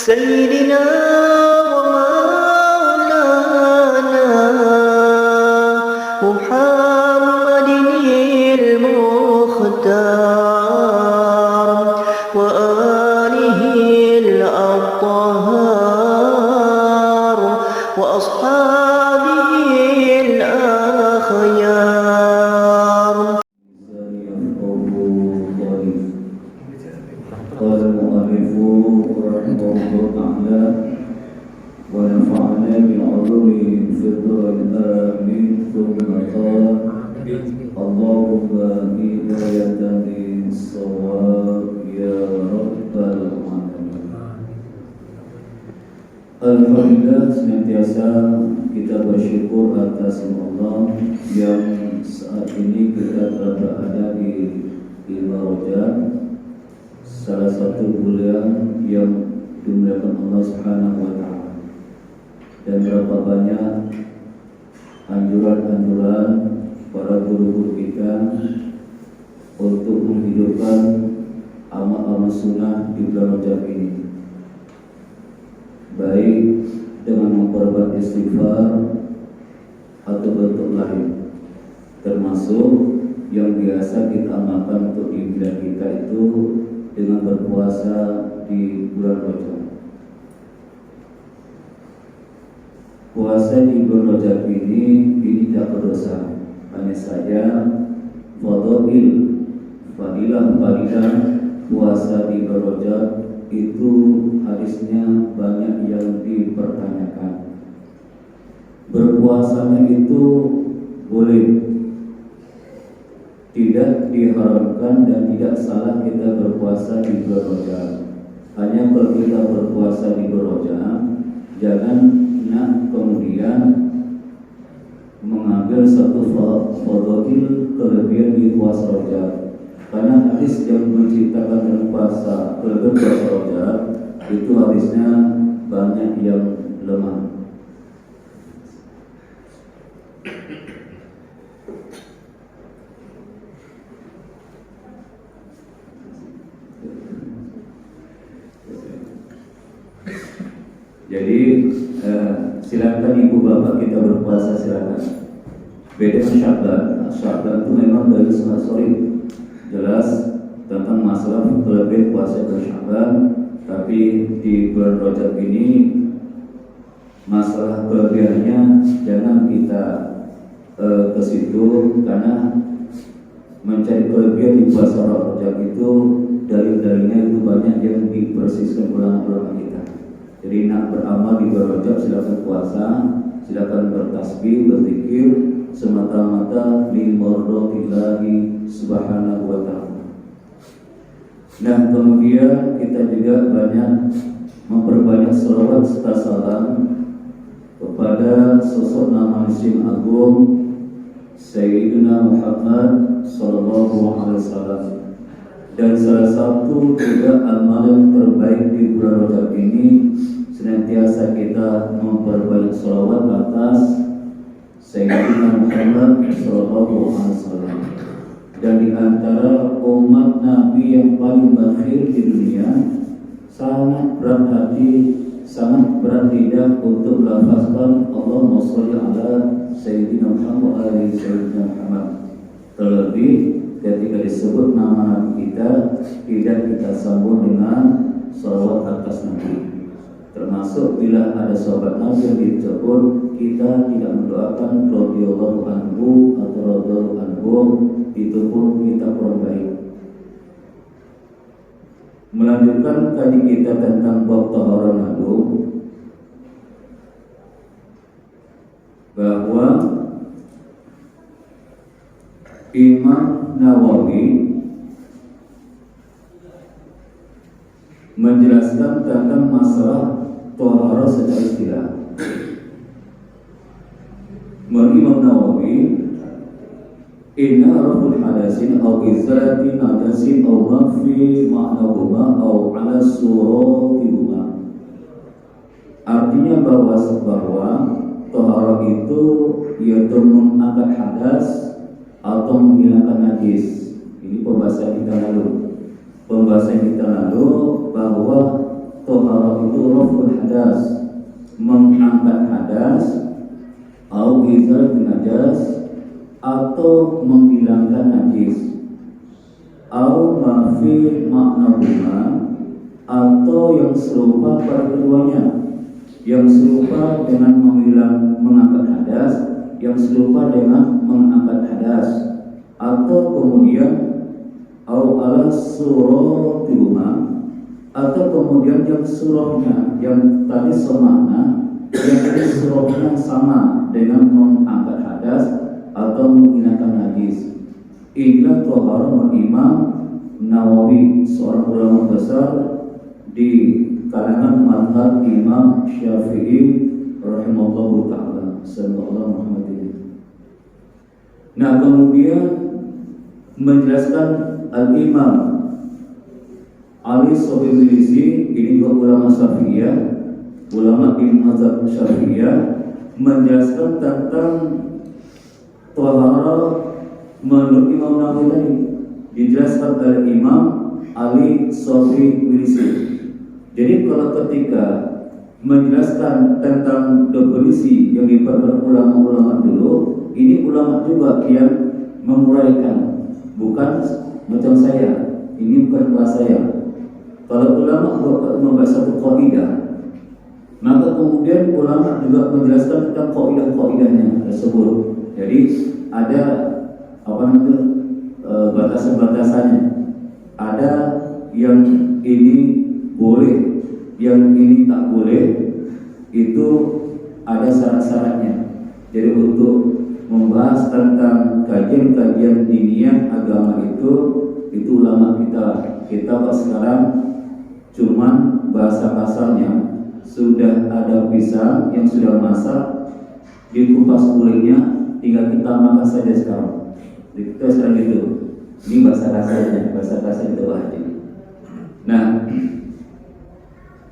سيدنا ومولانا محمد المختار وآله الأطهار وأصحابه الأخيار. قال المؤلف رحمه الله تعالى ونفعنا بعلومه في الدارين آمين. ثم قال اللهم هداية للصواب يا رب العالمين. Alhamdulillah, senantiasa kita bersyukur atas Allah yang saat ini kita telah berada di Rajab, salah satu bulan yang dimuliakan Allah Subhanahu wa taala. Dan berapa banyak anjuran-anjuran para guru-guru kita untuk menghidupkan amal-amal sunnah di bulan Rajab ini, baik dengan memperbuat istighfar atau bentuk lain, termasuk yang biasa kita amalkan untuk ibadah kita itu dengan berpuasa di bulan Rajab. Puasa di bulan Rajab ini tidak berdosa, hanya saja fadilah puasa di bulan Rajab itu hadisnya banyak yang dipertanyakan. Berpuasanya itu boleh, tidak diharamkan dan tidak salah kita berpuasa di bulan Rajab. Hanya kalau kita berpuasa di bulan Rajab, jangan kemudian mengambil satu fadhil kelebihan di puasa Rajab. Karena hadis yang menceritakan tentang puasa kelebihan puasa Rajab itu hadisnya banyak yang lemah. Jadi silakan ibu bapak kita berpuasa, silakan. Beda dengan Sya'ban itu memang dari sorry jelas tentang masalah kelebihan puasa Sya'ban, tapi di bulan Rajab ini masalah kelebihannya jangan kita ke situ, karena mencari kelebihan di puasa Rajab itu dalil-dalilnya itu banyak yang dipersiskan ulama-ulama kita. Jadi nak beramal di bulan Rajab silakan puasa, silakan bertasbih, berzikir semata-mata limardatillahi subhanahu wa ta'ala. Nah, kemudian kita juga banyak memperbanyak selawat serta salam kepada sosok manusia agung Sayyidina Muhammad sallallahu alaihi wasallam. Dan salah satu juga amalan terbaik di bulan Rajab ini senantiasa kita memperbanyak sholawat atas Sayyidina Muhammad sallallahu alaihi wasallam. Dan di antara umat Nabi yang paling bakhil di dunia, sangat berat hati, sangat berat lidah untuk melafazkan Allahumma sholli ala Sayyidina Muhammad wa ali Sayyidina Muhammad. Terlebih ketika disebut nama Nabi kita, tidak kita sambung dengan sholawat atas Nabi. Termasuk bila ada sahabat Nabi yang disebut, kita tidak mendoakan radhiyallahu anhu atau radhiyallahu anhum, itu pun kita kurang baik. Melanjutkan kaji kita tentang bab taharah nadu, bahwa Imam Nawawi menjelaskan tentang masalah taharah secara istilah. Menurut Imam Nawawi, inna raful hadasin aw izalati najasin aw mafi ma'nahuma aw ala suratihuma. Artinya bahwa taharah itu yaitu mengangkat hadas atau menghilangkan najis. Ini pembahasan kita lalu. Bahwa taharah itu hadas, au izal najas, atau menghilangkan najis, au mafi makna bunga, atau yang serupa pada keduanya, yang serupa dengan mengangkat hadas, yang serupa dengan mengangkat hadas, atau kemudian au ala surahuma, atau kemudian yang surahnya yang tadi semakna, yang tadi surahnya sama dengan mengangkat hadas atau menghilangkan najis. Inilah toharoh Imam Nawawi, seorang ulama besar di kalangan mazhab Imam Syafi'i rahimahullahu ta'ala, sallallahu Muhammadin. Nah, kemudian menjelaskan Al-Imam Ali Sohibulisi, ini juga ulama Syafi'iyah, ulama di mazhab Syafi'iyah, menjelaskan tentang toharoh menurut Imam Nawawi tadi, dijelaskan oleh Imam Ali Sohibulisi. Jadi kalau ketika menjelaskan tentang definisi yang dipakai ulama-ulama dulu, ini ulama juga yang menguraikan, bukan macam saya. Ini bukan kelas saya. Kalau ulama membahas satu kaidah, maka kemudian ulama juga menjelaskan tentang kaidah-kaidahnya tersebut. Jadi ada batasan-batasannya. Ada yang ini boleh, yang ini tak boleh, itu ada syarat-syaratnya. Jadi untuk membahas tentang kajian-kajian diniyah agama itu ulama kita kok sekarang cuman bahasa kasarnya, sudah ada pisang yang sudah masak, dikupas kulitnya, tinggal kita makan saja sekarang. Kita sekarang itu, ini bahasa kasarnya, bahasa kasar itu wajib. Nah,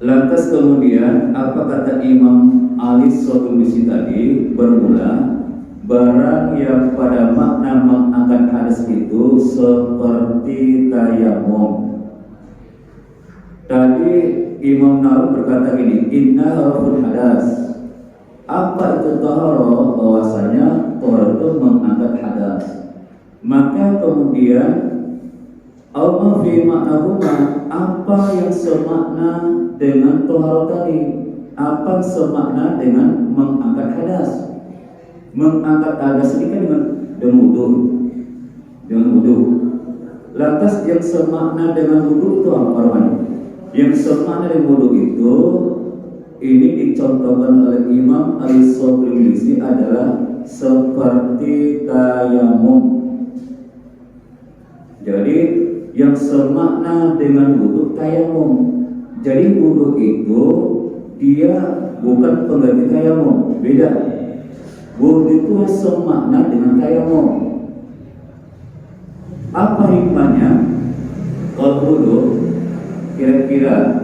lantas kemudian apa kata Imam Ali Sohibulisi tadi? Bermula, barang yang pada makna mengangkat hadas itu seperti tayamum. Tadi Imam Nawawi berkata ini, inna raful hadas. Apa itu taharah? Bahwasanya taharah itu mengangkat hadas. Maka kemudian Allah fi maknahuma, apa yang semakna dengan taharah tadi? Apa semakna dengan mengangkat hadas? Mengangkat hadas ini kan dengan wudu. Lantas yang semakna dengan wudu itu apa namanya? Yang semakna dengan wudu itu ini dicontohkan oleh Imam Ali Sohibulisi adalah seperti tayamum. Jadi yang semakna dengan wudu tayamum. Jadi wudu itu dia bukan pengganti tayamum, beda. Wudu itu semakna dengan tayamum. Apa hikmahnya? Kalau wudu, kira-kira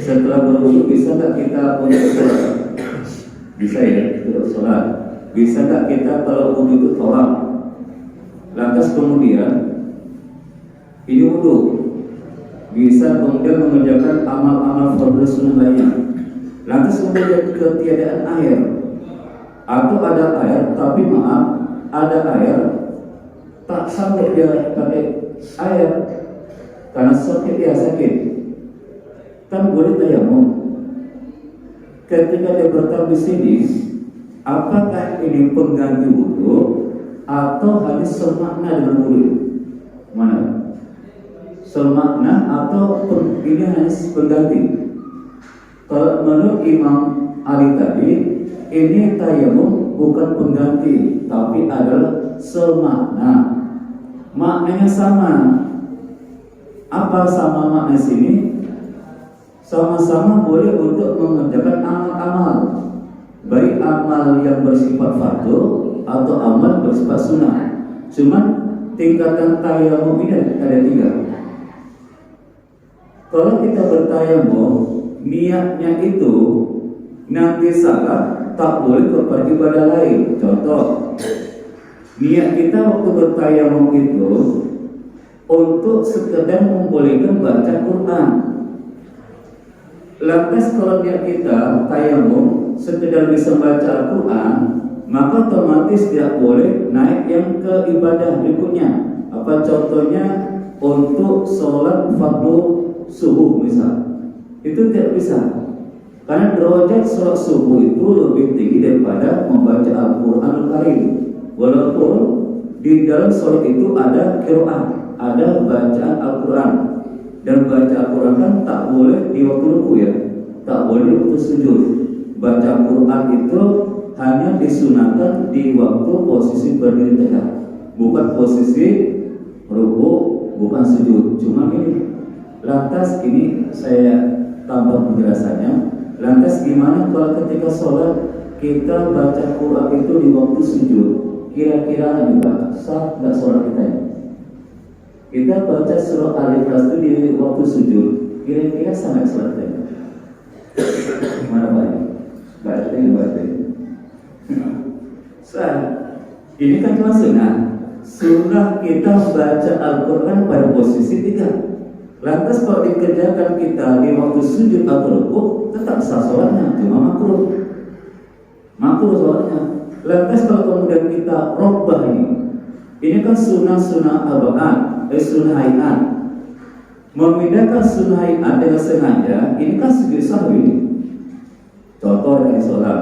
setelah berwudu bisa tak kita untuk sholat? Bisa ya, untuk sholat. Bisa tak kita kalau wudu itu tolak? Lantas kemudian ini wudu, bisa kemudian mengerjakan amal-amal fardhu sunnah lainnya. Lantas kemudian ketiadaan air, atau ada air tapi maaf, ada air tak sampai dia pakai air karena sakit, kan boleh tayamum. Ketika dia bertaruh di sini, apakah ini pengganti wudu atau hanya semakna dengan wudu? Mana? Semakna atau ini hanya pengganti? Kalau menurut Imam Ali tadi, ini tayamum bukan pengganti, tapi adalah semakna. Maknanya sama. Apa sama makna sini? Sama-sama boleh untuk mengerjakan amal-amal, baik amal yang bersifat fardu atau amal bersifat sunnah. Cuman tingkatan tayamum ini ada 3. Kalau kita bertayamum, niatnya itu nanti salah, tak boleh kepada ibadah lain. Contoh, niat kita waktu bertayamum itu untuk sekedar membolehkan baca Quran. Lantas kalau niat kita tayamum sekedar bisa baca Al-Quran, maka otomatis tidak boleh naik yang ke ibadah berikutnya. Apa contohnya untuk sholat fardu subuh misal, itu tidak bisa. Karena derajat sholat subuh itu lebih tinggi daripada membaca Al-Quranul Karim. Walaupun di dalam sholat itu ada qiraat, ada bacaan Al-Quran. Dan baca Al-Quran kan tak boleh di waktu ruku ya, tak boleh di waktu sujud. Baca Al-Quran itu hanya disunahkan di waktu posisi berdiri tegak, bukan posisi ruku, bukan sujud. Cuma ini, lantas ini saya tambah penjelasannya. Lantas gimana kalau ketika sholat kita baca Quran itu di waktu sujud? Kira-kira juga sah nggak sholat kita ya? Kita baca surah Al-Ikhlas itu di waktu sujud, kira-kira sah nggak sholat kita? Gimana Pak? Berarti sah. Ini kan cuma sunnah. Sunnah kita baca Al-Quran pada posisi 3. Lantas kalau dikerjakan kita di waktu sujud atau rukuk, tetap sah sholatnya, cuma makruh sholatnya. Lantas kalau kemudian kita robbah ini kan sunnah abaan, sunnah hayat. Memindahkan sunnah hayat dengan sengaja, ini kan sujud sahwi. Contoh dari sholat,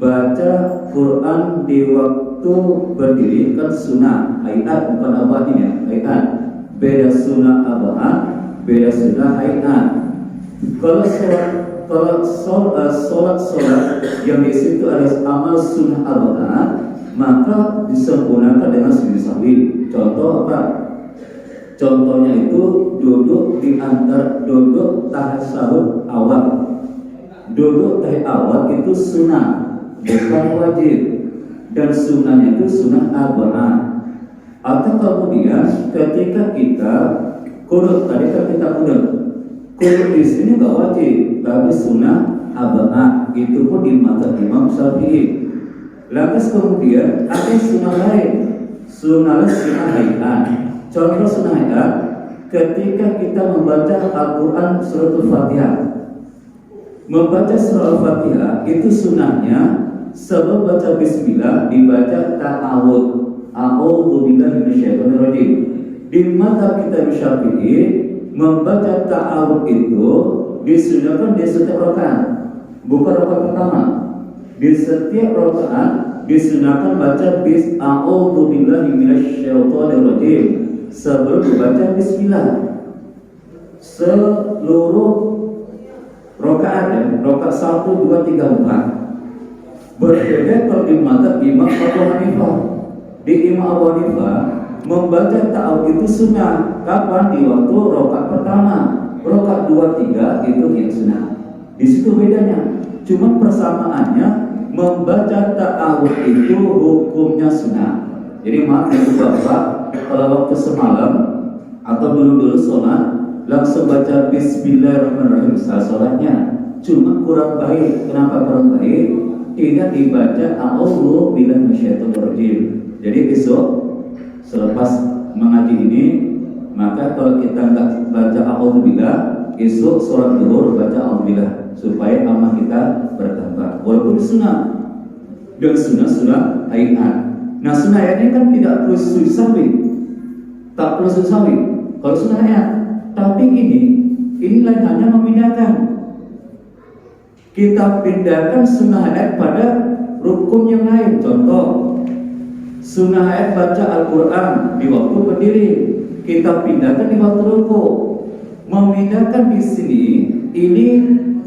baca Quran di waktu berdiri kan sunnah hayat, bukan abaan ini ya, hayat. Beda sunnah abaan, beda sunnah hayat. Kalau sholat yang di situ ada amal sunnah abaan, maka disempurnakan dengan sujud sahwi. Contoh apa? Contohnya itu duduk di antara duduk tasyahud awal. Duduk tahiyat awal itu sunnah, bukan wajib. Dan sunnahnya itu sunnah abaan. Atau kemudian ketika kita qunut, tadi kan kita qunut di sini nggak wajib, tapi sunnah abaan. Itu pun di mazhab Imam Syafi'i. Lantas kemudian ada sunnah lain, sunnah hayat. Contoh sunnah hayat, ketika kita membaca Al-Quran suratul Fatihah. Membaca surah Al-Fatihah itu sunnahnya sebelum baca bismillah dibaca ta'awud, a'udzubillahi minasyaitonir rajim. Di mazhab kita Syafi'i, membaca ta'awud itu disunahkan di setiap rakaat, bukan rakaat pertama. Di setiap rakaat disunahkan baca a'udzubillahi minasyaitonir rajim sebelum membaca bismillah. Seluruh rakaat ya, rakaat 1, 2, 3, 4. Berbeda kalau di mazhab Imam Abu Hanifah. Di Imam Abu Hanifah membaca ta'awud itu sunnah. Kapan? Di waktu rakaat pertama. Rakaat 2, 3 itu yang sunnah. Di situ bedanya. Cuma persamaannya, membaca ta'awud itu hukumnya sunnah. Jadi maaf ibu bapak, kalau waktu semalam atau dulu sholat langsung baca bismillahirrahmanirrahim saat sholatnya, cuma kurang baik. Kenapa kurang baik? Tidak dibaca a'udzubillahi minasyaitonir rajim. Jadi besok selepas mengaji ini, maka kalau kita nggak baca a'udzubillah, esok sholat zuhur baca a'udzubillah supaya amal kita bertambah. Walaupun sunnah dan sunnah hayat. Nah sunnah hayat ini kan tidak perlu sujud sahwi, tak perlu sujud sahwi kalau sunnah hayat. Tapi ini lain hanya memindahkan. Kita pindahkan sunnah hayat pada rukun yang lain. Contoh, sunnah hayat baca Al-Quran di waktu berdiri, kita pindahkan di waktu ruku. Memindahkan di sini, ini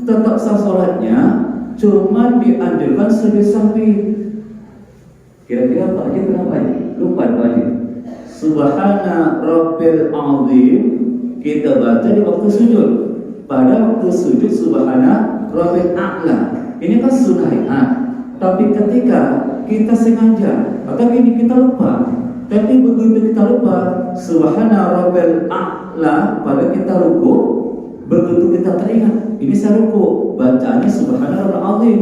tetap sah sholatnya, cuma dianjurkan sujud sahwi. Kira-kira Pak Haji kenapa ya? Lupa Pak Haji. Subhana Rabbil Azim kita baca di waktu sujud. Pada waktu sujud Subhana Rabbil A'la. Ini kan sunnah hayat. Tapi ketika kita sengaja atau ini kita lupa, tapi begitu kita lupa Subhana Rabbil A'la pada kita ruku, begitu kita teringat ini saya ruku, bacaannya Subhana Rabbil Azim.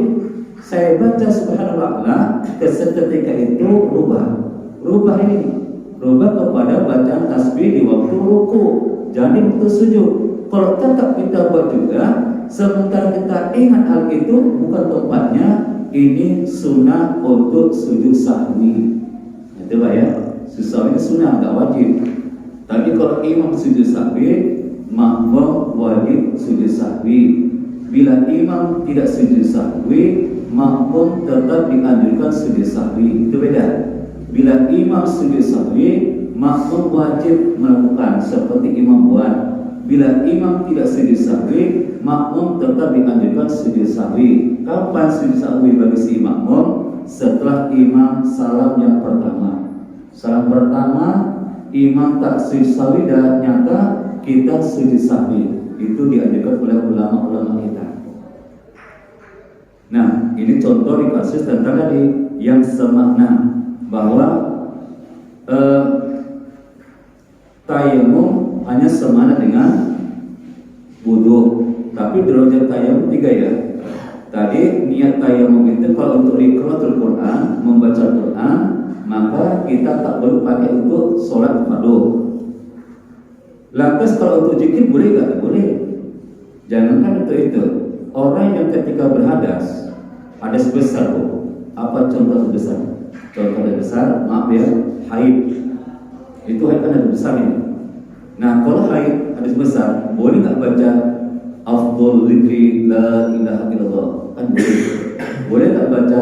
Saya baca subhanallah, seketika itu rubah ini kepada bacaan tasbih di waktu ruku, jadi waktu sujud. kalau tetap kita buat juga, sementara kita ingat hal itu bukan tempatnya, ini sunnah untuk sujud sahwi. Itu Pak ya, sujud sahwi itu sunnah, nggak wajib. Tapi kalau imam sujud sahwi, makmum wajib sujud sahwi. Bila imam tidak sujud sahwi, makmum tetap dianjurkan sujud sahwi. Itu beda. Bila imam sujud sahwi, makmum wajib melakukan seperti imam buat. Bila imam tidak sujud sahwi, makmum tetap dianjurkan sujud sahwi. Kapan sujud sahwi bagi si makmum? Setelah imam salam yang pertama. Salam pertama, imam tak sujud sahwi dan nyata kita sujud sahwi. Itu dianjurkan oleh ulama-ulama kita. Nah, ini contoh di kasus tentang tadi yang semakna bahwa tayamum hanya semakna dengan wudu, tapi derajat tayamum 3 ya. Tadi niat tayamum itu kalau untuk qiraatul Quran, membaca Quran, maka kita tak perlu pakai untuk sholat fardu. Lantas kalau untuk zikir boleh nggak? Boleh. Jangankan untuk itu. Orang yang ketika berhadas, hadas besar, apa contoh besar? Contoh besar, maaf ya, haid. Itu haid kan hadas besar ini. Nah, kalau haid hadas besar, boleh nggak baca afdhal dzikri la ilaha illallah? Kan boleh. Boleh nggak baca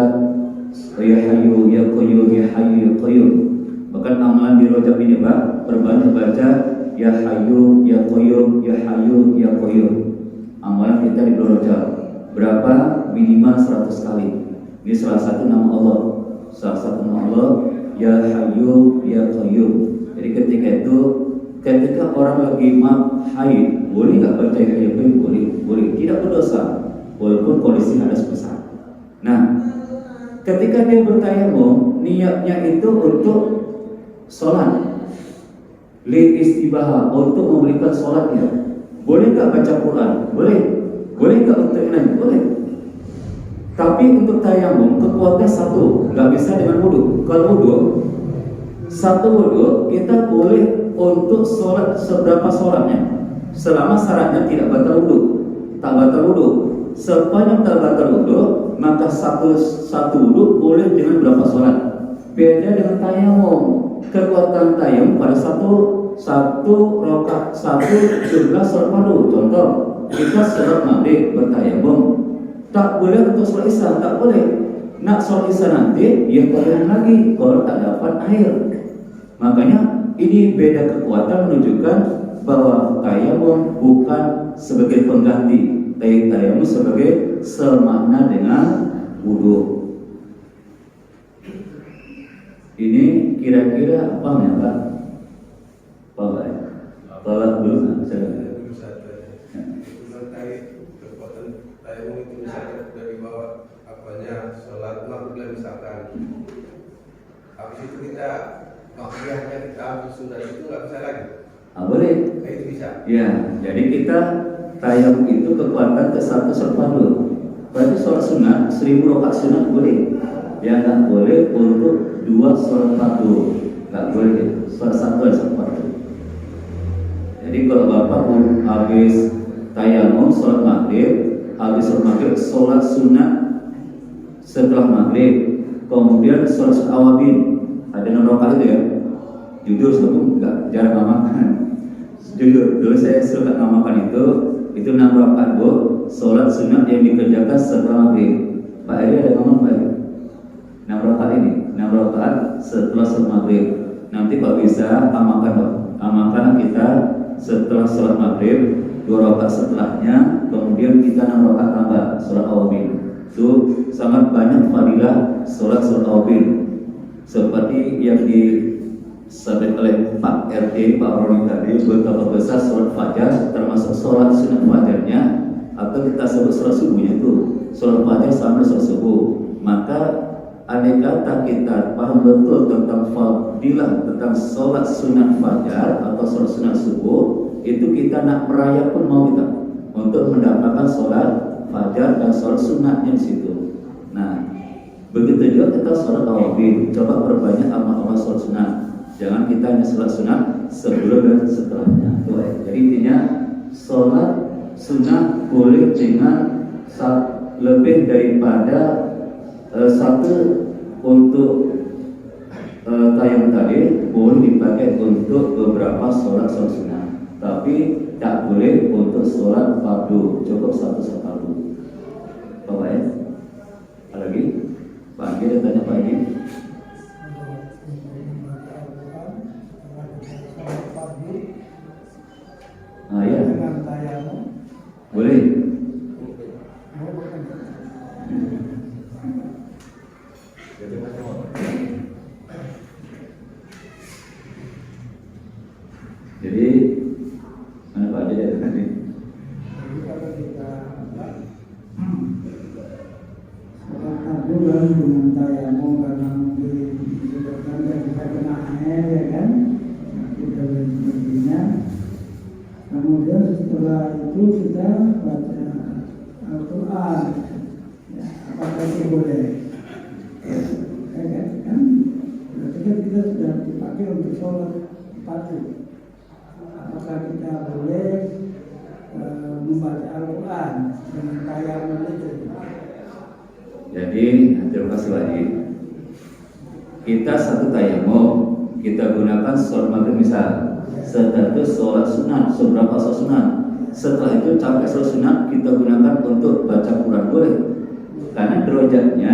ya hayyu ya qayyum ya hayyu ya qayyum? Bahkan amalan di rojab ini Pak, perbanyak baca ya hayyu ya qayyum ya hayyu ya qayyum. Amalan kita di rojab berapa? Minimal 100 kali. Ini salah satu nama Allah. Salah satu nama Allah ya hayyu ya qayyum. Jadi ketika orang lagi haid, boleh nggak baca ya hayyu ya qayyum? Boleh, boleh. Tidak berdosa walaupun kondisi hadas besar. Nah, ketika dia bertayamum, niatnya itu untuk sholat, li istibahah, untuk memberikan sholatnya. Boleh nggak baca Quran? Boleh. Boleh nggak untuk ini? Boleh. Tapi untuk tayamum kekuatan satu, nggak bisa dengan wudu. Kalau wudu, satu wudu kita boleh untuk sholat seberapa sholatnya, selama syaratnya tidak batal wudu, tak batal wudu. Sepanjang tak batal wudu, maka satu wudu boleh dengan berapa sholat. Beda dengan tayamum. Kekuatan tayamum pada satu rakaat, satu jumlah sholat fardu. Contoh, kita sholat maghrib bertayamum, tak boleh untuk sholat isya, tak boleh. Nak sholat isya nanti, ya tayamum lagi kalau tak dapat air. Makanya ini beda kekuatan menunjukkan bahwa tayamum bukan sebagai pengganti, tapi tayamum sebagai semakna dengan wudu. Ini kira-kira apa ya Pak? Pak ya? Tolak dulu, saya. Kekuatan tayamum itu misalkan dari bawah apanya sholat maghrib misalkan. Habis itu kita makhluknya kita ambil sunnah itu nggak bisa lagi. Boleh. Itu bisa. Ya, jadi kita tayamum itu kekuatan ke satu sholat fardu. Berarti sholat sunat 1000 rakaat sunat boleh. Ya nggak boleh untuk 2 sholat fardu, nggak boleh. Sholat satu sholat fardu. Jadi kalau Bapak habis tayamum sholat maghrib, habis sholat maghrib sholat sunat setelah maghrib, kemudian sholat awabin, ada 6 rakaat itu ya. Jujur saya nggak jarang ngamakan. Jujur dulu saya suka ngamakan itu 6 rakaat Bu, sholat sunat yang dikerjakan setelah maghrib. Pak Eri ada ngomong Pak Eri? 6 rakaat ini, 6 rakaat setelah sholat maghrib. Nanti kalau bisa amalkan kita setelah sholat maghrib 2 rakaat setelahnya, kemudian kita 6 rakaat tambah sholat awabin. Itu sangat banyak fadilah sholat awabin. Seperti yang disampaikan oleh Pak RT, Pak Roni tadi, betapa besar sholat fajar, termasuk sholat sunat fajarnya, atau kita sebut sholat subuhnya itu sholat fajar sampai sholat subuh. Maka andai kata kita paham betul tentang fadilah tentang sholat sunat fajar atau sholat sunat subuh, itu kita nak meraya pun mau kita untuk mendapatkan sholat fajar dan sholat sunatnya di situ. Nah, begitu juga kita sholat awabin, coba perbanyak amal-amal sholat sunat. Jangan kita hanya sholat sunat sebelum dan setelahnya. Jadi intinya sholat sunnah boleh dengan lebih daripada satu untuk tayamum tadi boleh dipakai untuk beberapa sholat sunnah, tapi tak boleh untuk sholat fardu, cukup satu fardu. Bapak ya? Ada lagi? Pak Agi ada tanya Pak Agi? Ah ya. Boleh. Jadi mana Pak Agi ada tadi? Bulan dengan tayamum karena mungkin disebabkan kita kena air ya kan, kita dan sebagainya. Kemudian setelah itu kita baca Al-Quran, ya, apakah itu boleh? Ya kan? Berarti kan kita sudah dipakai untuk sholat fardu. Apakah kita boleh membaca Al-Quran dengan tayamum itu? Jadi terima kasih lagi. Kita satu tayamum, kita gunakan sholat maghrib misal. Setelah itu sholat sunat, seberapa sholat sunat. Setelah itu sampai sholat sunat kita gunakan untuk baca Quran boleh. Karena derajatnya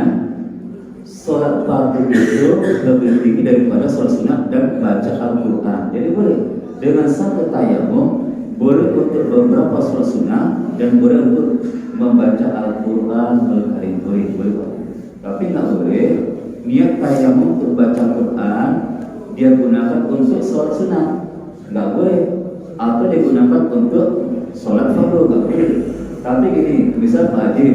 sholat fardu itu lebih tinggi daripada sholat sunat dan baca Al-Quran. Jadi boleh dengan satu tayamum boleh untuk beberapa sholat sunat dan boleh untuk membaca Al-Quran Al-Karim boleh. Tapi nggak boleh niat tayamum untuk baca Al-Quran dia gunakan untuk sholat sunat, nggak boleh. Atau digunakan untuk sholat fardu, nggak boleh. Tapi gini, misal Pak Haji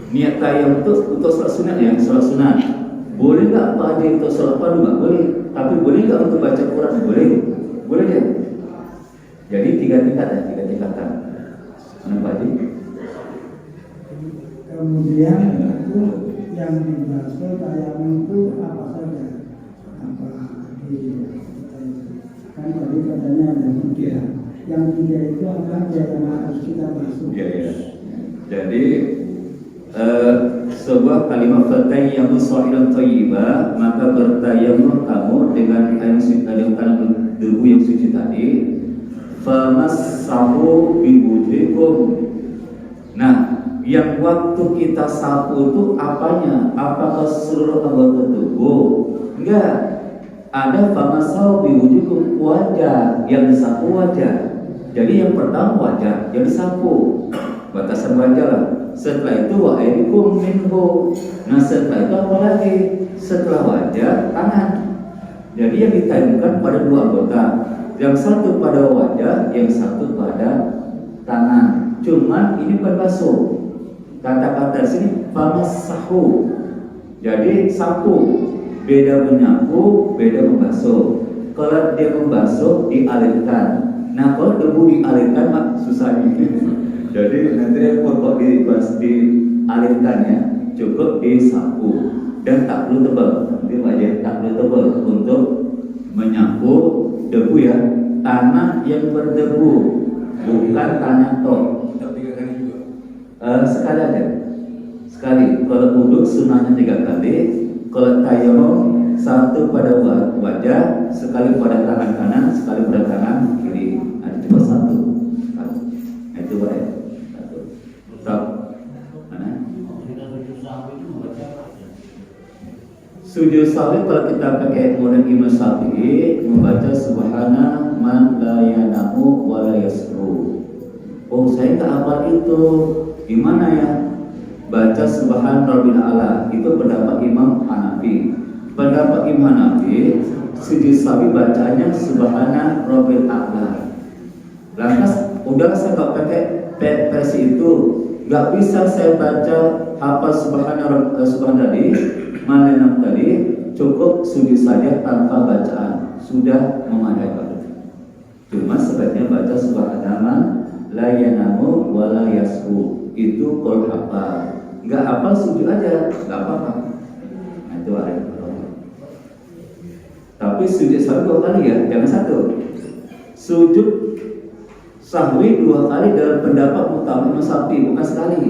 niat tayamum itu untuk sholat sunat ya, sholat sunat boleh nggak Pak Haji untuk sholat fardu? Nggak boleh. Tapi boleh nggak untuk baca Quran? Boleh, boleh ya. Jadi tiga tingkatan. Mana Pak Haji? Kemudian itu yang dibasuh tayamum itu apa saja? Apa kan tadi katanya ada tiga. Yang tiga itu apa saja yang harus kita basuh? Ya. Jadi sebuah kalimat fatayyamu sa'idan thayyibah, maka bertayamum kamu dengan air suci yang tanah debu yang suci tadi. Famassahu biwujuhikum. Nah, yang waktu kita sapu itu apanya? Apakah seluruh anggota tubuh? Enggak. Ada famassahu biwujuhikum, wajah, yang disapu wajah. Jadi yang pertama wajah yang disapu, batasan wajah lah. Setelah itu wa aydikum minhu. Nah setelah itu apa lagi? Setelah wajah tangan. Jadi yang ditayamumkan pada dua anggota, yang satu pada wajah, yang satu pada tangan. Cuman ini bukan basuh. Kata-kata sini famassahu. Jadi sapu, beda menyapu, beda membasuh. Kalau dia membasuh dialirkan. Nah kalau debu dialirkan mak susah ini. Jadi nanti repot kok dialirkan ya. Cukup disapu dan tak perlu tebal. Nanti aja tak perlu tebal untuk menyapu debu ya. Tanah yang berdebu, bukan tanah tok. Sekali aja. Sekali. Kalau wudhu sunnahnya 3 kali. Kalau tayamum satu pada wajah, sekali pada tangan kanan, sekali pada tangan kiri. Nah, cuma satu. Nah, itu baik. Satu. Stop. Mana? Sujud sahwi kalau kita pakai model Imam Syafi'i membaca subhana man la yanamu wa la yasru. Oh, saya tak hafal itu. Gimana ya? Baca subhan rabbil a'la. Itu pendapat Imam Hanafi. Pendapat Imam Hanafi, sujud sahwi bacanya subhana rabbil a'la. Lantas udah saya nggak pakai versi itu, nggak bisa saya baca apa subhana tadi, malenam tadi, cukup sujud saja tanpa bacaan, sudah memadai. Cuma sebaiknya baca subhana man la yanamu wa la yasku. Itu kalau hafal, nggak hafal sujud aja, nggak apa-apa. Nah, itu ada. Tapi sujud satu 2 kali ya, jangan satu. sahwi 2 kali dalam pendapat utama Imam Syafi'i, bukan sekali.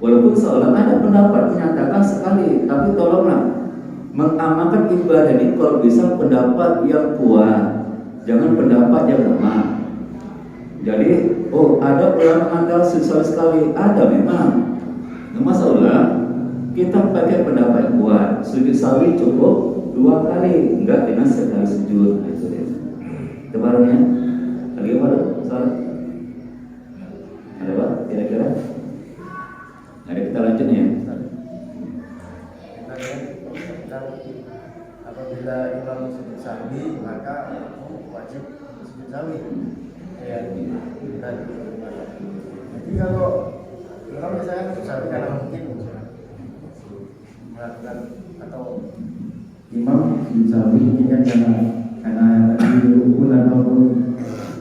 Walaupun seolah ada pendapat menyatakan sekali, tapi tolonglah mengamalkan ibadah ini kalau bisa pendapat yang kuat, jangan pendapat yang lemah. Jadi, ada ulama mengatakan susah sekali, ada memang. Masalah kita pakai pendapat yang kuat, sujud sahwi cukup 2 kali, enggak dengan sekali sujud. Itu dia. Kebarunya, lagi apa? Soal? Ada apa? Kira-kira? Ada, kita lanjut ya. Apabila imam sujud sahwi maka wajib sujud sahwi. Jadi kalau imam misalnya sujud sahwi karena mungkin melakukan atau imam sujud sahwi ini kan karena tadi rukun ataupun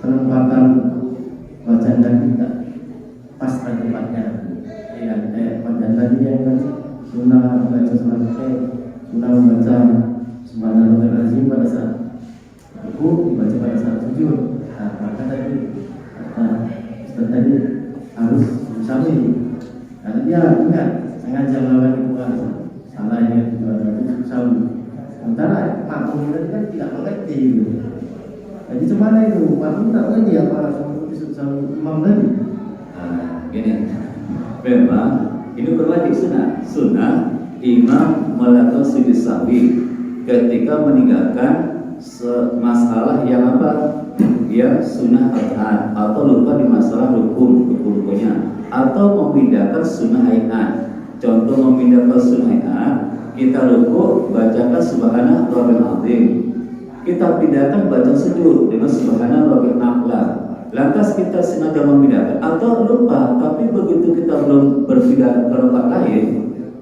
penempatan bacaan tadi tidak pas pada tempatnya. Bacaan tadi yang kan sunnah membaca sunnah sunnah membaca subhanallahil azim pada saat ruku dibaca pada saat sujud. Maka tadi Ustaz tadi harus sahwi. Karena dia ingat sengaja melakukan itu kan salah ingat itu harus sahwi. Sementara makmum tadi kan tidak mengerti itu. Jadi cemana itu makmum tak mengerti apa sahwi imam tadi. Gini, memang ini berwajib sunnah imam melakukan sujud sahwi ketika meninggalkan masalah yang apa? Ya sunnah al-had atau lupa di masalah rukunnya atau memindahkan sunnah hayat. Contoh memindahkan sunnah hayat, kita ruku bacakan subhana rabbil azim. Kita pindahkan baca sujud dengan subhana rabbil a'la. Lantas kita sengaja memindahkan atau lupa, tapi begitu kita belum berpindah ke tempat lain,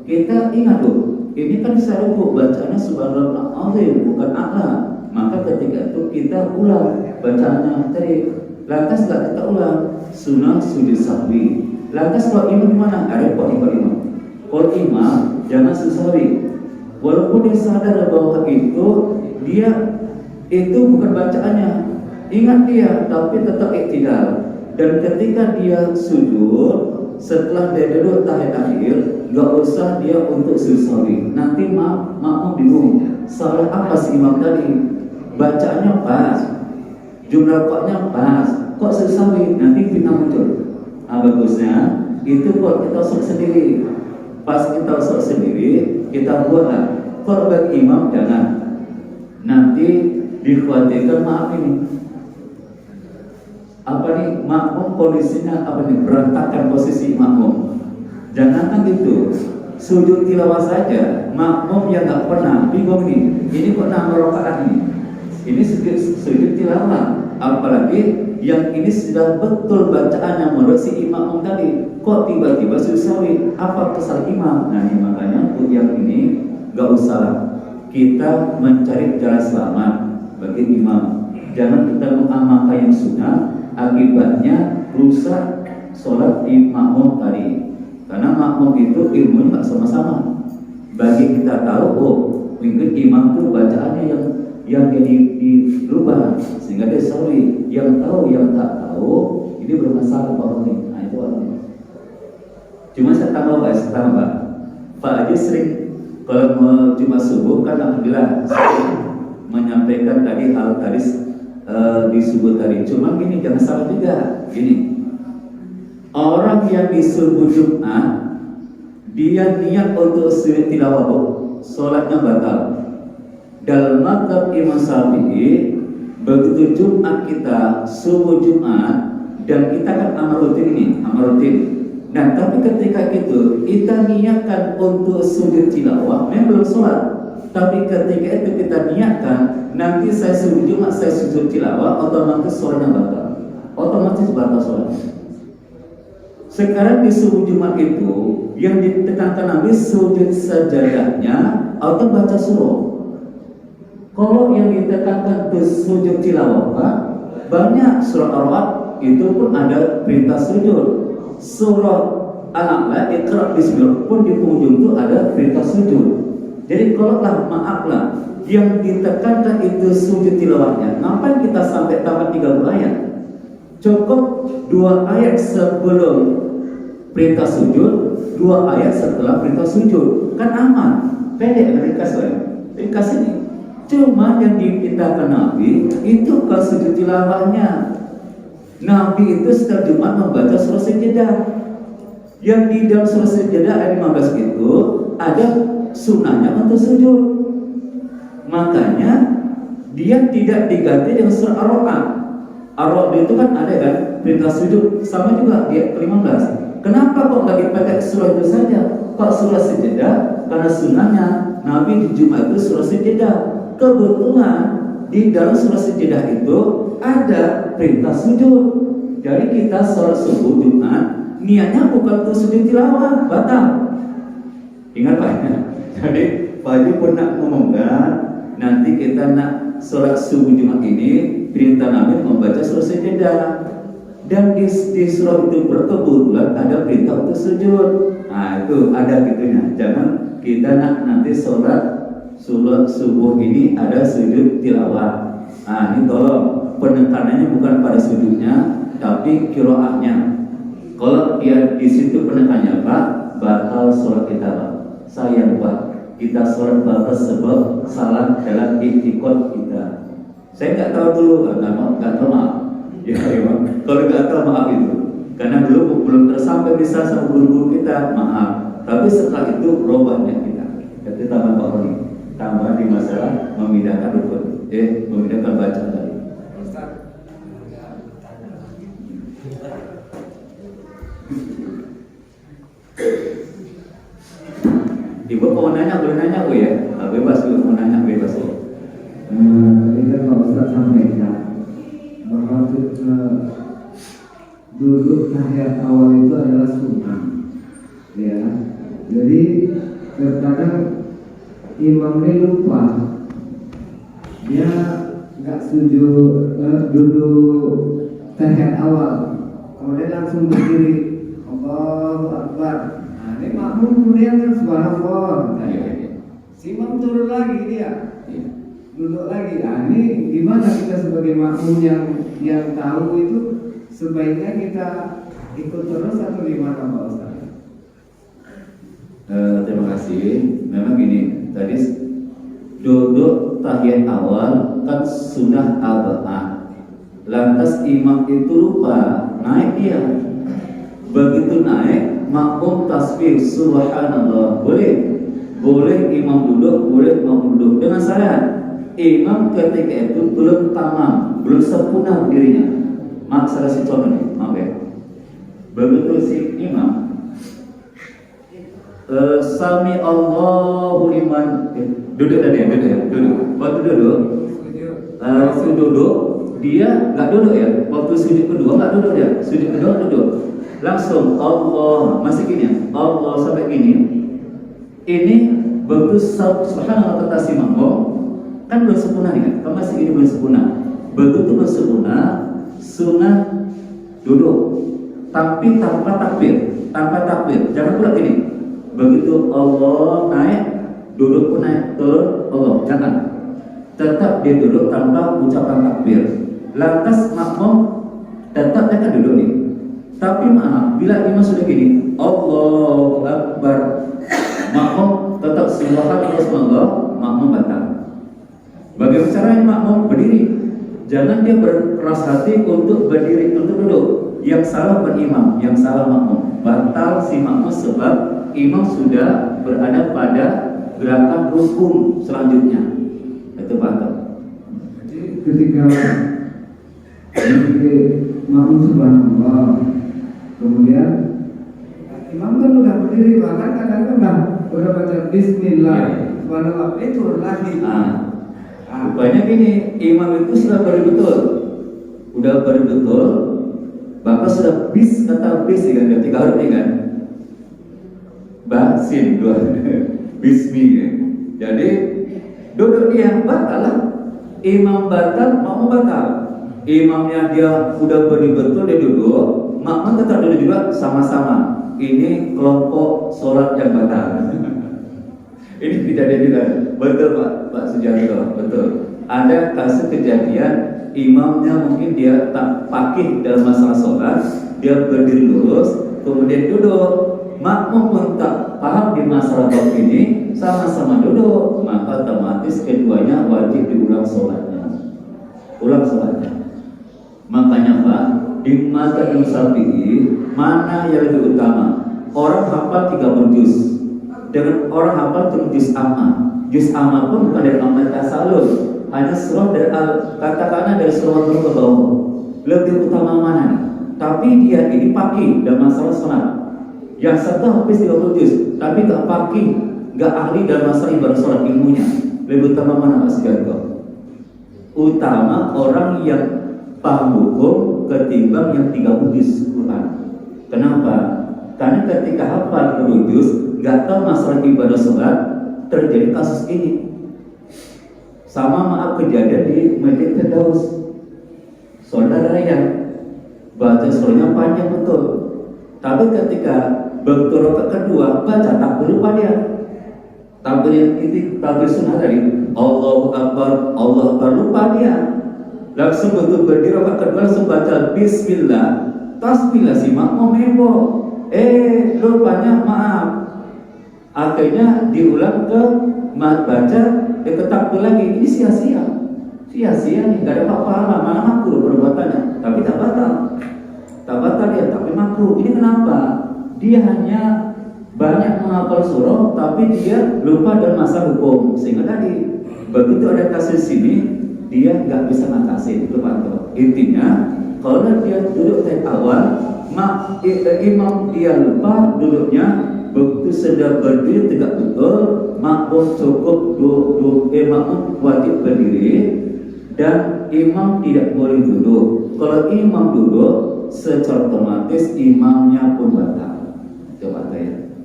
kita ingat tuh, ini kan bisa ruku bacaannya subhana rabbil azim bukan a'la. Maka ketika itu kita ulang bacaannya tadi. Lantas tidak kita ulang sunnah sujud sahwi. Lantas kalau imam gimana? Ada kok imam. Kalau imam jangan sujud sahwi. Walaupun dia sadar bahwa dia itu bukan bacaannya. Ingat dia, tapi tetap iktidal. Dan ketika dia sujud, setelah dia duduk tahiyat akhir, nggak usah dia untuk sujud sahwi. Nanti makmum bingung. Salah apa si imam tadi? Bacaannya pas, jumlah rakaatnya pas, kok sujud sahwi? Nanti fitnah muncul. Bagusnya itu kok kita usah sendiri. Pas kita usah sendiri, kita buatlah. Kalau bagi imam jangan. Nanti dikhawatirkan maaf ini. Makmum kondisinya berantakan posisi makmum. Jangan kan gitu. Sujud tilawah saja, makmum yang nggak pernah bingung nih. Ini kok nambah rakaat ini? Ini sujud tilawah, apalagi yang ini sudah betul bacaannya menurut si imam tadi. Kok tiba-tiba sujud sahwi? Apa kesalahan imam? Nah, makanya untuk yang ini nggak usah. Kita mencari jalan selamat bagi imam. Jangan kita mengamalkan yang sunnah, akibatnya rusak sholat di makmum tadi. Karena makmum itu ilmunya nggak sama-sama. Bagi kita tahu, mungkin imam itu bacaannya yang jadi dirubah sehingga dia sahwi. Yang tahu, yang tak tahu, ini bermasalah orang ini. Nah itu orangnya. Cuma saya tambah Pak Haji sering kalau cuma subuh kan alhamdulillah menyampaikan tadi hal tadi di subuh tadi. Cuma gini, jangan salah juga. Gini, orang yang di subuh Jumat dia niat untuk sujud tilawah, sholatnya batal. Dalam mazhab Imam Syafi'i, begitu Jumat kita subuh Jumat dan kita kan amal rutin. Nah, tapi ketika itu kita niatkan untuk sujud tilawah, memang belum sholat. Tapi ketika itu kita niatkan, nanti saya sujud Jumat, saya sujud tilawah, otomatis sholatnya batal. Otomatis batal sholat. Sekarang di subuh Jumat itu yang ditekankan Nabi sujud sajadahnya atau baca surah. Kalau yang ditekankan ke sujud tilawah, banyak surah Ar-Ra'd itu pun ada perintah sujud. Surah Al-A'la, Iqra bismillah pun di penghujung itu ada perintah sujud. Jadi kalau maaflah yang ditekankan itu sujud tilawahnya, ngapain kita sampai tamat 30 ayat? cukup 2 ayat sebelum perintah sujud, 2 ayat setelah perintah sujud, kan aman, pendek ringkas ringkas ini. Cuma yang diperintahkan Nabi itu ke sujud tilawahnya. Nabi itu setiap Jumat membaca surah Sajdah. Yang di dalam surah Sajdah ayat 15 itu ada sunahnya untuk sujud. Makanya dia tidak diganti dengan surah Ar-Ra'd. Ar-Ra'd itu kan ada kan perintah sujud, sama juga di ayat ke-15. Kenapa kok nggak dipakai surah itu saja? Kok surah Sajdah? Karena sunahnya Nabi di Jumat itu surah Sajdah. Kebetulan di dalam surah Sajdah itu ada perintah sujud. Jadi kita sholat subuh Jumat niatnya bukan untuk sujud tilawah, batal. Ingat Pak. Jadi Pak Haji pernah ngomongkan nanti kita nak sholat subuh Jumat ini perintah Nabi membaca surah Sajdah. Dan di surah itu berkebetulan ada perintah untuk sujud. Nah itu ada gitunya. Jangan kita nak nanti sholat subuh ini ada sujud tilawah. Nah ini tolong penekanannya bukan pada sujudnya, tapi qiraahnya. Kalau dia di situ penekannya Pak, batal sholat kita Pak. Sayang Pak, kita sholat batal sebab salah dalam i'tiqad kita. Saya nggak tahu dulu, nggak tahu maaf. Ya, kalau nggak tahu maaf itu, karena belum tersampai bisa sama guru-guru kita, maaf. Tapi setelah itu robahnya kita. Jadi tambah Pak Roni, tambah di masalah memindahkan rukun, memindahkan bacaan tadi. Ibu mau nanya boleh nanya Bu ya, bebas Bu mau nanya bebas Bu. Tadi kan Pak Ustaz sampaikan bahwa duduk tahiyat awal itu adalah sunnah, ya. Jadi terkadang imam ini lupa, dia nggak sujud duduk tahiyat awal, kemudian langsung berdiri, Allahu Akbar. Nah, ini makmum kemudian kan subhanallah, si imam turun lagi dia. Duduk lagi. Nah, ini gimana kita sebagai makmum yang tahu itu sebaiknya kita ikut terus atau gimana Pak Ustaz? Terima kasih. Memang gini, tadi duduk tahiyat awal kan sunnah arba'ah. Lantas imam itu lupa, naik dia. Begitu naik, makmum tasbih subhanallah. Boleh imam duduk, boleh makmum duduk dengan syarat imam ketika itu belum tamam, belum sempurna dirinya. Maaf saya kasih contoh nih, maaf ya. Begitu si imam Sami Allahu liman duduk tadi ya, duduk. Waktu duduk dia nggak duduk ya. Waktu sujud kedua nggak duduk dia. Sujud kedua duduk. Langsung Allah masih gini ya. Allah sampai gini. Ini begitu subhanallah kata si makmum kan belum sempurna nih kan, kalau masih ini belum sempurna. Begitu belum sempurna, sunnah duduk, tapi tanpa takbir, jangan pula gini. Begitu Allah naik, duduk pun naik, turun Allah, jangan. Tetap dia duduk tanpa ucapan takbir. Lantas makmum tetap dia kan duduk nih. Tapi maaf, bila imam sudah gini, Allahu Akbar, makmum tetap subhanallah, makmum batal. Bagaimana caranya makmum berdiri? Jangan dia berkeras hati untuk berdiri untuk duduk. Yang salah berimam, yang salah makmum. Batal si makmum sebab imam sudah berada pada gerakan rukun selanjutnya. Itu batal. Jadi ketika makmum subhanallah, kemudian imam kan udah berdiri, bahkan kadang-kadang udah baca Bismillah, subhanallah, turun lagi. Rupanya gini, imam itu sudah betul, Bapak sudah kata bis kan, 3 huruf kan, basin 2, bismi kan. Jadi duduk dia batal lah, imam batal, makmum batal. Imamnya dia udah betul dia duduk, makmum tetap duduk juga sama-sama. Ini kelompok sholat yang batal. Ini kejadian juga, betul Pak Sujarto, betul. Ada kasus kejadian imamnya mungkin dia tak pakih dalam masalah sholat, dia berdiri lurus, kemudian duduk. Makmum pun tak paham di masalah bab ini, sama-sama duduk, maka otomatis keduanya wajib diulang sholatnya. Ulang sholatnya. Makanya Pak, di mazhab Imam Syafi'i mana yang lebih utama? Orang hafal 30 juz dengan orang hafal 7 juz amma. Juz amma pun bukan dari amma tasalul, hanya surah dari katakanlah dari surah turun ke bawah. Lebih utama mana nih? Tapi dia ini pakih dalam masalah sholat. Yang satu habis 30 juz, tapi gak pakih, gak ahli dalam masalah ibadah sholat ilmunya. Lebih utama mana Mas Gato? Utama orang yang paham hukum ketimbang yang 30 juz Quran. Kenapa? Karena ketika hafal 10 juz, gak tahu masalah ibadah sholat, terjadi kasus ini. Sama maaf kejadian di Masjid Firdaus. Saudara yang baca surahnya panjang betul, tapi ketika begitu rakaat kedua baca takbir lupa dia. Takbir yang itu takbir sunnah tadi, Allahu Akbar lupa dia. Langsung betul berdiri rakaat kedua langsung baca Bismillah, tasbihlah si makmum heboh. Lupanya maaf. Akhirnya diulang ke baca takbir lagi. Ini sia-sia nih, gak ada apa-apa, mana makruh perbuatannya, tapi tak batal dia, tapi makruh. Ini kenapa? Dia hanya banyak menghafal surah, tapi dia lupa dalam masa hukum, sehingga tadi begitu ada kasus sini dia nggak bisa ngatasin. Itu Pak. Intinya kalau dia duduk dari awal, imam dia lupa duduknya, begitu sedang berdiri tegak betul, makmum cukup makmum wajib berdiri. Dan imam tidak boleh duduk. Kalau imam duduk, secara otomatis imamnya pun batal. Coba saya.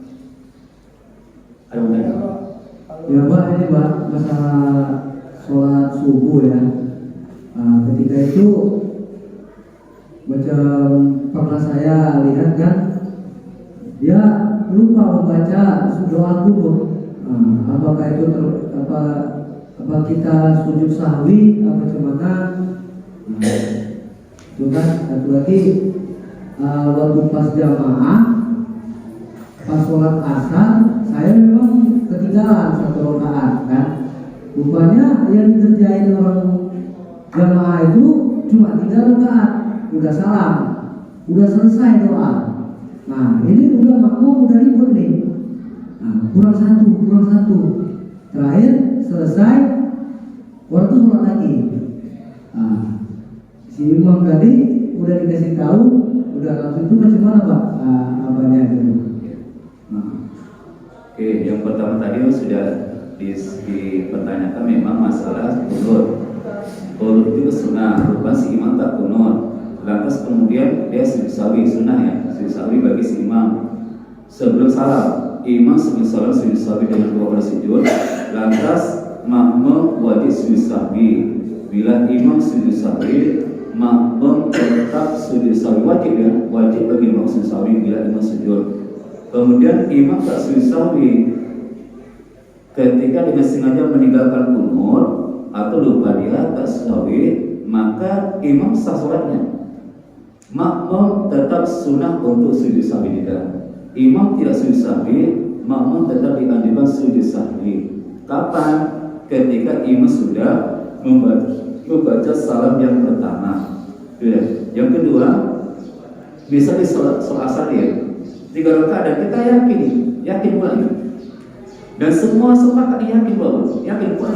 Ada yang Ya Pak, ini Pak masalah sholat subuh ya. Ketika itu macam pernah saya lihat kan, dia lupa membaca doa kubur. Apakah itu apa kita sujud sahwi apa gimana? Itu kan satu lagi waktu pas jamaah pas sholat asar saya memang ketinggalan 1 rakaat kan. Rupanya yang dikerjain orang jamaah itu cuma 3 rakaat, udah salam, udah selesai doa. Nah ini udah makmum udah ribut nih. Kurang satu. Terakhir selesai, waktu sholat lagi. Si imam tadi udah dikasih tahu, udah langsung itu macam mana Pak? Abahnya itu. Oke, yang pertama tadi sudah dipertanyakan memang masalah kunut. Kunut itu sunnah, rupanya si imam tak kunut. Lantas kemudian dia sujud sahwi, sunnah ya, sujud sahwi bagi si imam. Sebelum salam, imam sebelum salam sujud sahwi dengan 2 kali sujud. Lantas makmum wajib sujud sahwi. Bila imam sujud sahwi, makmum tetap sujud sahwi, wajib ya, wajib bagi imam sujud sahwi bila imam sujud. Kemudian imam tak sujud sahwi ketika dengan sengaja meninggalkan kunut atau lupa dia tak sahwi, maka imam sah sholatnya. Makmum tetap sunnah untuk sujud sahwi tidak. Imam tidak sujud sahwi, makmum tetap dianjurkan sujud sahwi. Kapan? Ketika imam sudah membaca salam yang pertama. Yang kedua, bisa di sholat asar ya, 3 rakaat dan kita yakin pula ini. Dan semua sepakat yakin pula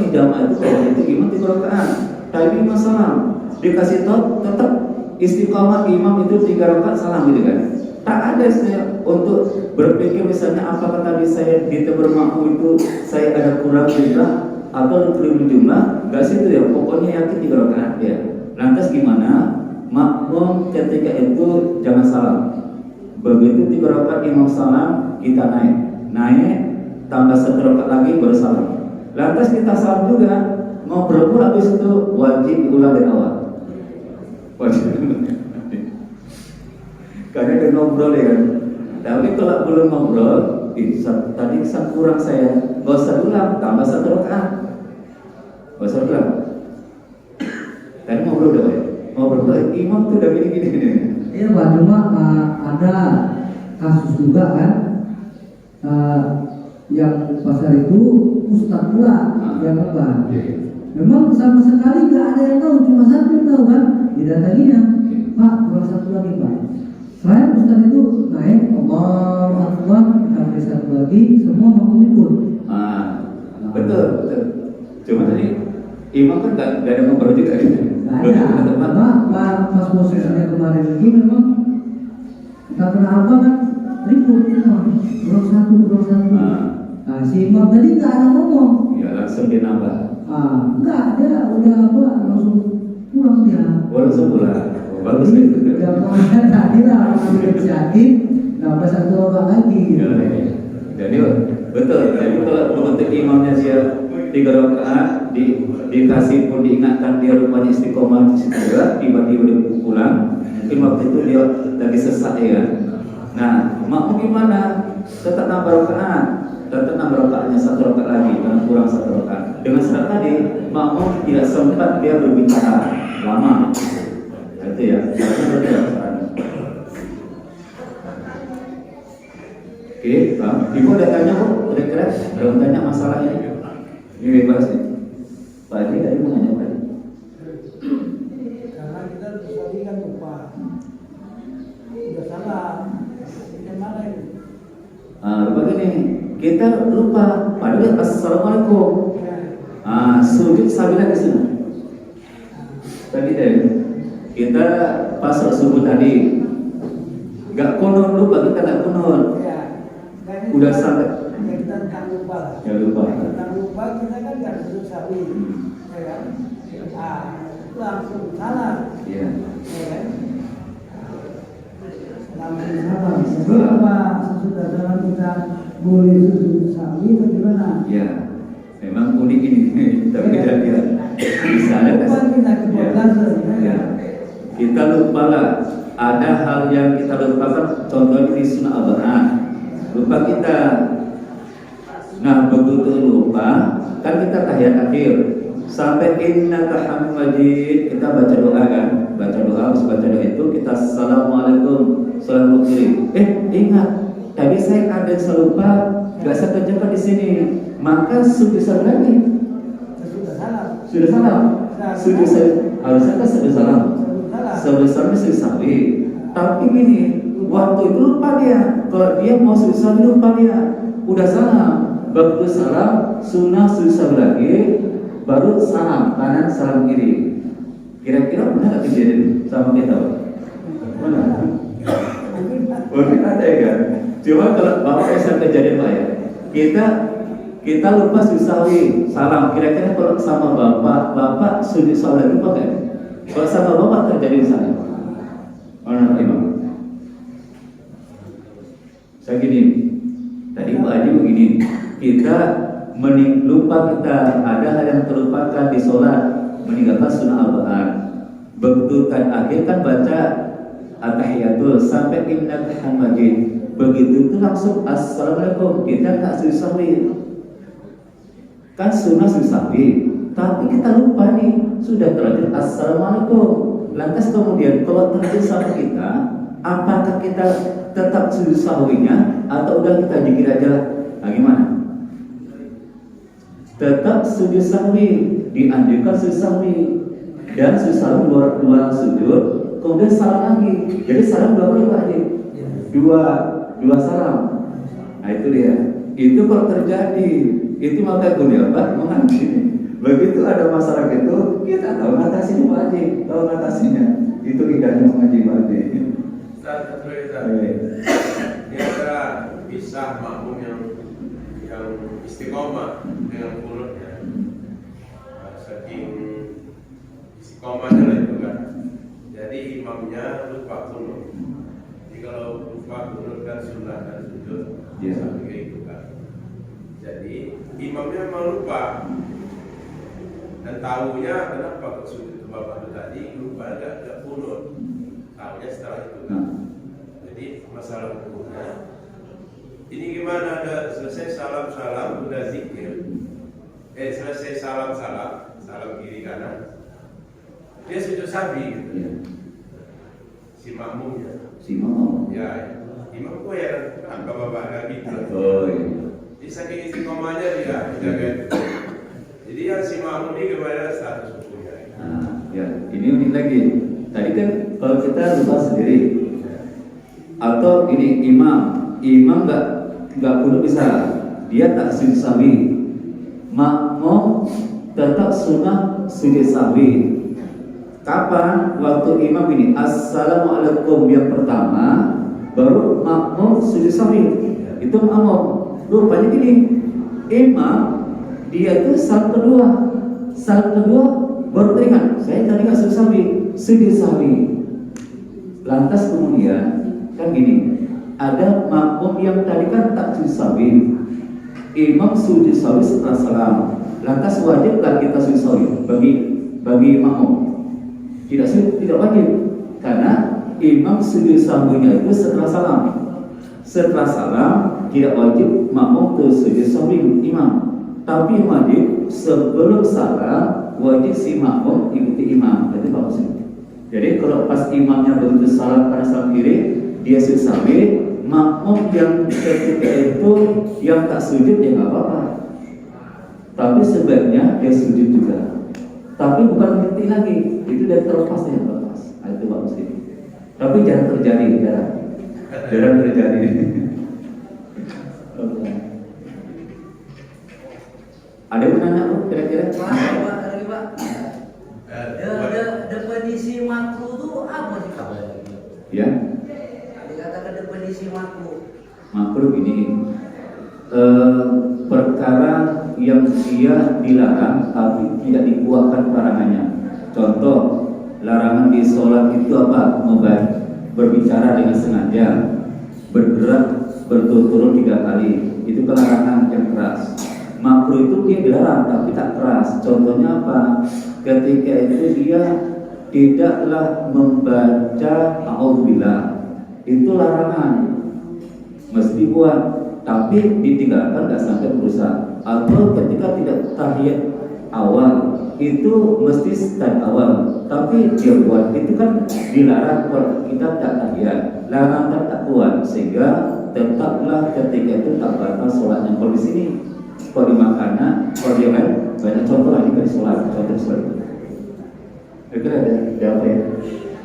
ini jamaah itu kalau itu imam 3 rakaat. Tapi imam salam dikasih tahu tetap istiqamah imam itu 3 rakaat salam gitu kan. Tak ada saya untuk berpikir misalnya apakah tadi saya di makmum itu saya ada kurang jumlah atau keliru jumlah, enggak situ ya. Pokoknya yakin 3 rakaat ya. Lantas gimana? Makmum ketika itu jangan salam. Begitu 3 rakaat imam salam, kita naik tambah 1 rakaat lagi baru salam. Lantas kita salam juga, mau berebut habis itu wajib diulang dari awal. Wajib. Karena dia ngobrol ya kan. Tapi kalau belum ngobrol, tadi kurang saya, gak usah ulang, tambah 1 rakaat. Gak usah ulang. Tadi ngobrol udah ya? Ngobrol imam tuh udah gini-gini. Iya Pak, cuma ada kasus juga kan yang pasar itu ustaz pula yang khotbah. Memang sama sekali nggak ada yang tahu, cuma satu yang tahu kan, didatanginya Pak, kurang satu lagi Pak. Selain ustaz itu naik, Allahu Akbar, kita beri satu lagi, semua mau ikut. Betul. Cuma tadi imam kan nggak ada ngobrol juga. Nggak ada. Pas posisinya kemarin itu memang tak pernah apa kan ribut semua, kurang satu. Nah, si imam tadi nggak ada ngomong. Ya langsung dia nambah. Enggak, dia udah apa langsung pulang dia. Langsung pulang. Bagus itu. Udah mulai tadi lah mengambil inisiatif, nambah satu orang lagi. Gitu. Jadi betul. Jadi kalau untuk imamnya dia 3 rakaat dikasih pun diingatkan dia rupanya istiqomah di situ juga, tiba-tiba dia pulang. Mungkin waktu itu dia lagi sesak ya. Nah, makmum gimana? Tetap nambah rakaat. Tetap nambah rakaatnya 1 rakaat lagi dan kurang 1 rakaat. Dengan syarat tadi makmum tidak sempat dia berbicara lama. Itu ya. Oke, Pak. Ibu ada tanya kok? Udah keras? Ada tanya masalah ini? Ini bebas nih. Pak Haji tadi mau nanya apa? Karena kita tadi kan lupa, udah salah. Bagaimana ini? Lupa gini, kita lupa. Padahal assalamualaikum. Sujud sabila di sini. Tadi deh, kita pas subuh tadi, nggak kunut, lupa kita nggak kunut. Udah sampai. Kita tak lupa lah. Ya lupa. Tak lupa kita kan nggak sujud sawi, ya kan? Langsung salah. Iya. Ya kan? Langsung salah. Berapa sesudah dalam kita boleh sujud sawi atau gimana? Iya. Memang unik ini, tapi kira-kira bisa ada Lupa kita kebablasan, ya. Kita lupa lah. Ada hal yang kita lupakan. Contohnya di sunnah abahah. Lupa kita. Nah begitu lupa, kan kita tahiyat akhir sampai innaka hamidum majid, kita baca doa kan, habis baca doa itu kita assalamualaikum salam kiri. Ingat tadi saya ada yang lupa, nggak saya kerjakan di sini, maka sudah salam lagi. Sudah salam. Harusnya kan sudah salam. Sudah sawi. Tapi gini, waktu itu lupa dia. Kalau dia mau sudah sawi lupa dia, udah salam. Begitu salam, sunnah susah lagi, baru salam kanan, salam kiri. Kira-kira benar nggak kejadian sama kita? Benar? Mungkin ada ya kan? Cuma kalau bapak bisa kejadian Pak ya, kita lupa susawi salam. Kira-kira kalau sama bapak sujud salam lagi lupa kan? Kalau sama bapak terjadi di sana, mana Imam? Saya gini, tadi Pak Haji begini. Kita lupa kita ada hal yang terlupakan di sholat, meninggalkan sunnah al-ba'an. Begitu akhir kan baca at-tahiyatul sampai innaka hamidum majid. Begitu itu langsung assalamualaikum. Kita tak sujud kan sunnah sujud, tapi kita lupa nih sudah terlanjur assalamualaikum. Lantas kemudian kalau terjadi sama kita, apakah kita tetap sujud sahwinya atau udah kita zikir aja? Nah, gimana? Tetap sujud sahwi, dianjurkan sujud sahwi, dan sujud sahwi dua sujud, kemudian salam lagi. Jadi salam dua kali Pak Haji, dua salam. Nah itu dia. Itu kalau terjadi, itu maka guna apa? Mengaji. Begitu ada masalah itu, kita tahu ngatasinya Pak Haji, tahu ngatasinya. Itu indahnya mengaji Pak Haji. Ini ada bisa makmum yang istiqomah dengan kunutnya. Saking istiqomahnya lah itu kan. Jadi imamnya lupa kunut. Jadi kalau lupa kunut kan sunnah dan sujud sampai itu kan. Jadi imamnya memang lupa. Dan tahunya kenapa kok sujud ke bapak itu tadi lupa agak kunut. Tahunya setelah itu kan. Jadi masalah hukumnya. Ini gimana, ada selesai salam udah zikir, selesai salam kiri kanan, dia sujud sawi gitu. Ya. Si makmumnya. Si makmum. Ya, imam kok ya kan bapak-bapak nggak gitu. Oh iya. Di saking istiqomahnya dia menjaga itu. Jadi yang si makmum ini gimana status hukumnya? Nah, ya ini unik lagi. Tadi kan kalau kita lupa sendiri, atau ini imam nggak perlu bisa, dia tak sujud sawi, makmum tetap sunnah sujud sawi. Kapan? Waktu imam ini assalamualaikum yang pertama, baru makmum sujud sawi. Itu makmum. Rupanya gini, imam dia itu salam kedua baru teringat, saya tadi nggak sujud sawi. Lantas kemudian kan gini, ada makmum yang tadi kan tak sujud sawi, imam sujud sawi setelah salam. Lantas wajibkah kita sujud sawi bagi makmum? Tidak wajib, karena imam sujud sawinya itu setelah salam. Setelah salam tidak wajib makmum ke sujud sawi imam, tapi wajib sebelum salam wajib si makmum ikuti imam. Itu maksudnya. Jadi kalau pas imamnya begitu salam pada salam kiri, dia sujud sawi, makmum yang ketika itu yang tak sujud ya nggak apa-apa. Tapi sebaiknya dia sujud juga. Tapi bukan berhenti lagi, itu dia terlepas ya terlepas. Itu maksudnya. Tapi jarang terjadi, jarang terjadi. Ada yang menanya kira-kira? Pak. Definisi makruh itu apa sih Pak? Ya. Dikatakan definisi makruh. Makruh ini perkara yang dia dilarang tapi tidak dikuatkan larangannya. Contoh, larangan di sholat itu apa? Berbicara dengan sengaja, bergerak berturut-turut 3 kali. Itu larangan yang keras. Makruh itu dia dilarang tapi tak keras. Contohnya apa? Ketika itu dia tidaklah membaca a'udzubillah. Itu larangan. Mesti buat, tapi ditinggalkan tidak sampai merusak. Atau ketika tidak tahiyat awal, itu mesti start awal, tapi dia buat, itu kan dilarang kalau kita tak tahiyat. Larangan tak kuat, sehingga tetaplah ketika itu tak batal sholatnya. Kalau di sini, kalau di makanan, kalau dia kan banyak contoh lagi dari sholat, contoh sholat. Kira ada apa ya?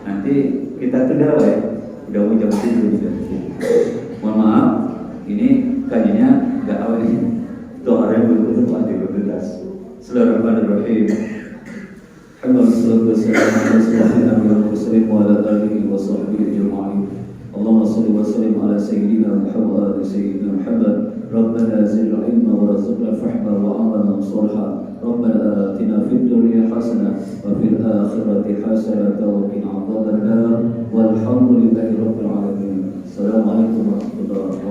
Nanti kita tunda ya, udah mau jam 7 juga. Mohon maaf, ini kajiannya nggak awal ini. Doa yang belum tepat diberikan. Bismillahirrahmanirrahim. Alhamdulillah wassalatu wassalamu ala alihi wa sahbihi ajma'in. Allahumma shalli wa sallim ala sayyidina Muhammad wa ala sayyidina Muhammad. Rabbana zidna ilma wa rzuqna fahma wa amalan shalihan. Rabbana atina fid dunya hasanah wa fil akhirati hasanah wa qina adzaban nar. Walhamdulillahi rabbil alamin. Assalamualaikum warahmatullahi wabarakatuh.